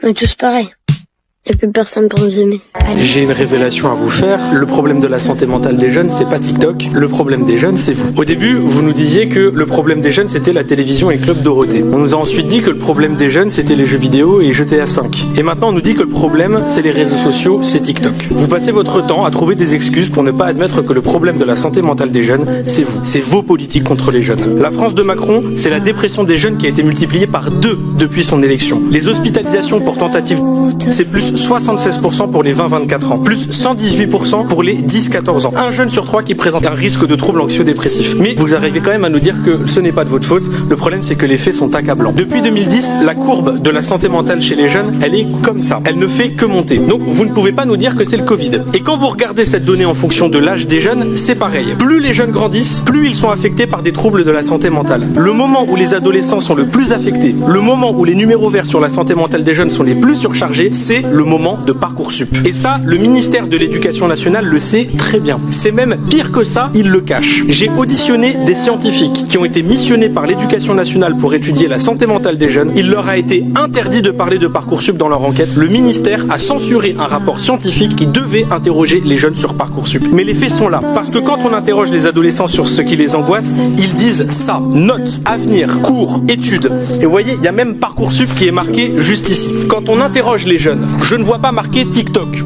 On est tous pareils. Il n'y a plus personne pour nous aimer. J'ai une révélation à vous faire. Le problème de la santé mentale des jeunes, c'est pas TikTok. Le problème des jeunes, c'est vous. Au début, vous nous disiez que le problème des jeunes, c'était la télévision et Club Dorothée. On nous a ensuite dit que le problème des jeunes, c'était les jeux vidéo et GTA 5. Et maintenant, on nous dit que le problème, c'est les réseaux sociaux, c'est TikTok. Vous passez votre temps à trouver des excuses pour ne pas admettre que le problème de la santé mentale des jeunes, c'est vous. C'est vos politiques contre les jeunes. La France de Macron, c'est la dépression des jeunes qui a été multipliée par 2 depuis son élection. Les hospitalisations pour tentative, c'est plus 76% pour les 20-24 ans, plus 118% pour les 10-14 ans. Un jeune sur 3 qui présente un risque de troubles anxio-dépressifs. Mais vous arrivez quand même à nous dire que ce n'est pas de votre faute. Le problème, c'est que les faits sont accablants. Depuis 2010, la courbe de la santé mentale chez les jeunes, elle est comme ça. Elle ne fait que monter. Donc, vous ne pouvez pas nous dire que c'est le Covid. Et quand vous regardez cette donnée en fonction de l'âge des jeunes, c'est pareil. Plus les jeunes grandissent, plus ils sont affectés par des troubles de la santé mentale. Le moment où les adolescents sont le plus affectés, le moment où les numéros verts sur la santé mentale des jeunes sont les plus surchargés, c'est le moment de Parcoursup. Et ça, le ministère de l'Éducation nationale le sait très bien. C'est même pire que ça, il le cache. J'ai auditionné des scientifiques qui ont été missionnés par l'Éducation nationale pour étudier la santé mentale des jeunes. Il leur a été interdit de parler de Parcoursup dans leur enquête. Le ministère a censuré un rapport scientifique qui devait interroger les jeunes sur Parcoursup. Mais les faits sont là. Parce que quand on interroge les adolescents sur ce qui les angoisse, ils disent ça. Notes, avenir, cours, études. Et vous voyez, il y a même Parcoursup qui est marqué juste ici. Quand on interroge les jeunes, je ne vois pas marqué TikTok.